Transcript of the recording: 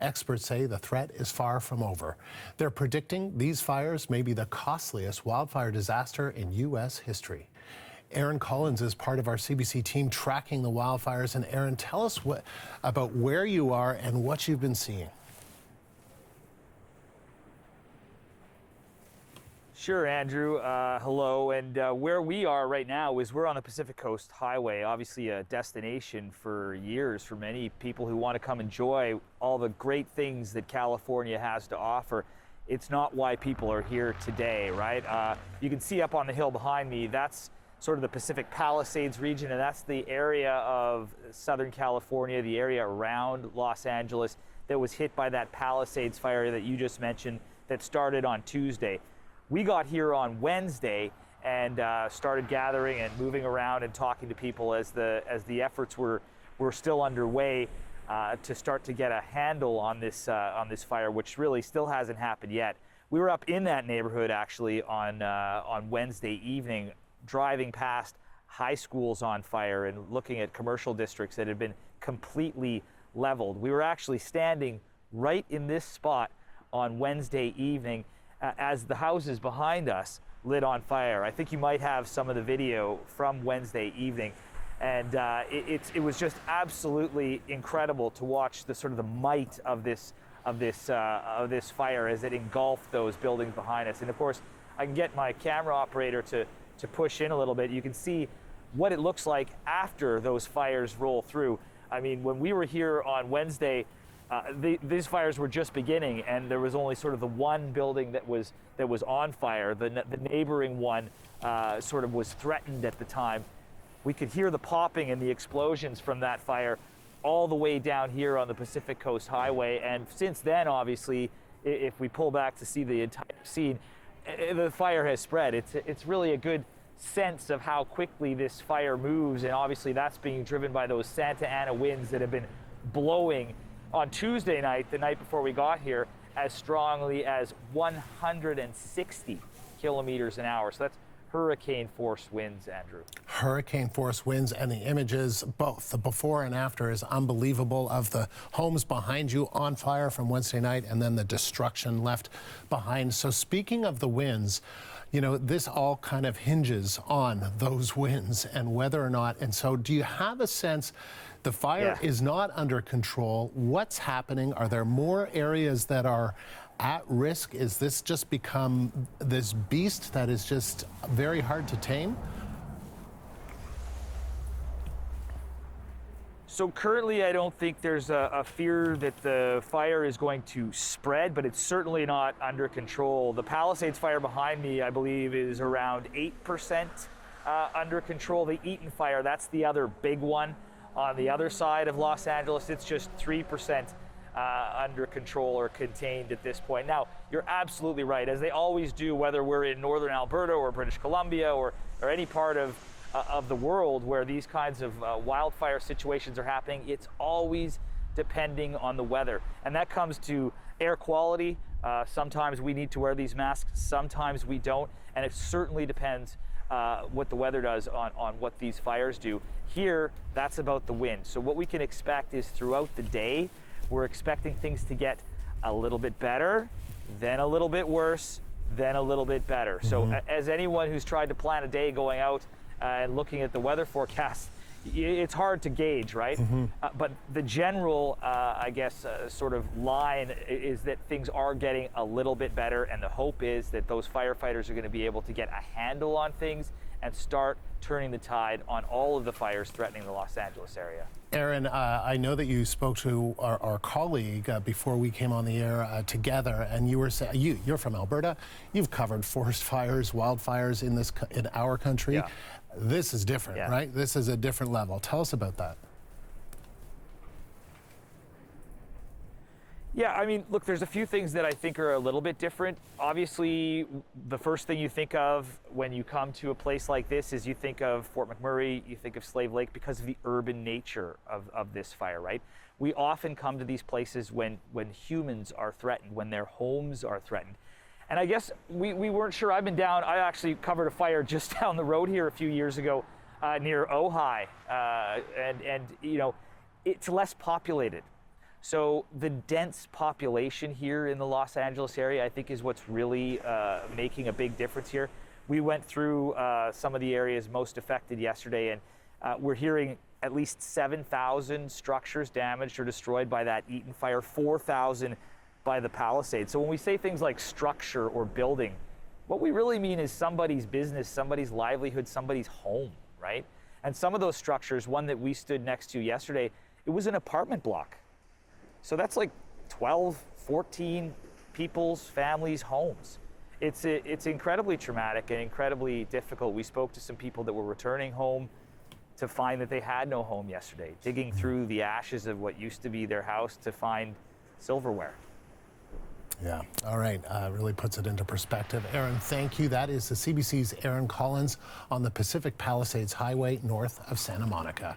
experts say the threat is far from over. They're predicting these fires may be the costliest wildfire disaster in U.S. history. Aaron Collins is part of our CBC team tracking the wildfires. And Aaron, tell us about where you are and what you've been seeing. Sure, Andrew. Hello. And where we are right now is we're on the Pacific Coast Highway, obviously a destination for years for many people who want to come enjoy all the great things that California has to offer. It's not why people are here today, right? You can see up on the hill behind me, that's sort of the Pacific Palisades region, and that's the area of Southern California, the area around Los Angeles that was hit by that Palisades fire that you just mentioned that started on Tuesday. We got here on Wednesday and started gathering and moving around and talking to people as the efforts were still underway to start to get a handle on this fire, which really still hasn't happened yet. We were up in that neighborhood actually on Wednesday evening, driving past high schools on fire and looking at commercial districts that had been completely leveled. We were actually standing right in this spot on Wednesday evening as the houses behind us lit on fire. I think you might have some of the video from Wednesday evening, and it was just absolutely incredible to watch the sort of the might of this fire as it engulfed those buildings behind us. And of course, I can get my camera operator to push in a little bit. You can see what it looks like after those fires roll through. I mean, when we were here on Wednesday, these fires were just beginning, and there was only sort of the one building that was on fire. The neighboring one sort of was threatened at the time. We could hear the popping and the explosions from that fire all the way down here on the Pacific Coast Highway. And since then, obviously, if we pull back to see the entire scene, the fire has spread. It's really a good sense of how quickly this fire moves, and obviously that's being driven by those Santa Ana winds that have been blowing on Tuesday night, the night before we got here, as strongly as 160 kilometers an hour. So that's hurricane force winds, Andrew. Hurricane force winds, and the images, both the before and after, is unbelievable, of the homes behind you on fire from Wednesday night and then the destruction left behind. So speaking of the winds, you know, this all kind of hinges on those winds and whether or not, and so do you have a sense the fire is not under control? What's happening? Are there more areas that are at risk? Is this just become this beast that is just very hard to tame? So currently, I don't think there's a fear that the fire is going to spread, but it's certainly not under control. The Palisades fire behind me, I believe, is around 8% under control. The Eaton fire, that's the other big one on the other side of Los Angeles. It's just 3% under control or contained at this point. Now, you're absolutely right, as they always do, whether we're in northern Alberta or British Columbia or any part of the world where these kinds of wildfire situations are happening, it's always depending on the weather. And that comes to air quality. Sometimes we need to wear these masks, sometimes we don't, and it certainly depends what the weather does on what these fires do. Here, that's about the wind. So what we can expect is throughout the day, we're expecting things to get a little bit better, then a little bit worse, then a little bit better. So as anyone who's tried to plan a day going out and looking at the weather forecast, it's hard to gauge, right? But the general, I guess, sort of line is that things are getting a little bit better, and the hope is that those firefighters are going to be able to get a handle on things and start turning the tide on all of the fires threatening the Los Angeles area. Aaron, I know that you spoke to our colleague before we came on the air together, and you were saying you're from Alberta. You've covered forest fires, wildfires in our country. Yeah. This is different, right? This is a different level. Tell us about that. Yeah, I mean, look, there's a few things that I think are a little bit different. Obviously, the first thing you think of when you come to a place like this is you think of Fort McMurray, you think of Slave Lake because of the urban nature of this fire, right? We often come to these places when humans are threatened, when their homes are threatened. And I guess we weren't sure. I've been down, I actually covered a fire just down the road here a few years ago near Ojai. And you know, it's less populated. So the dense population here in the Los Angeles area, I think, is what's really making a big difference here. We went through some of the areas most affected yesterday, and we're hearing at least 7,000 structures damaged or destroyed by that Eaton fire, 4,000 by the Palisade. So when we say things like structure or building, what we really mean is somebody's business, somebody's livelihood, somebody's home, right? And some of those structures, one that we stood next to yesterday, it was an apartment block. So that's like 12, 14 people's, families' homes. It's incredibly traumatic and incredibly difficult. We spoke to some people that were returning home to find that they had no home yesterday, digging through the ashes of what used to be their house to find silverware. Yeah, all right, really puts it into perspective. Aaron, thank you. That is the CBC's Aaron Collins on the Pacific Palisades Highway north of Santa Monica.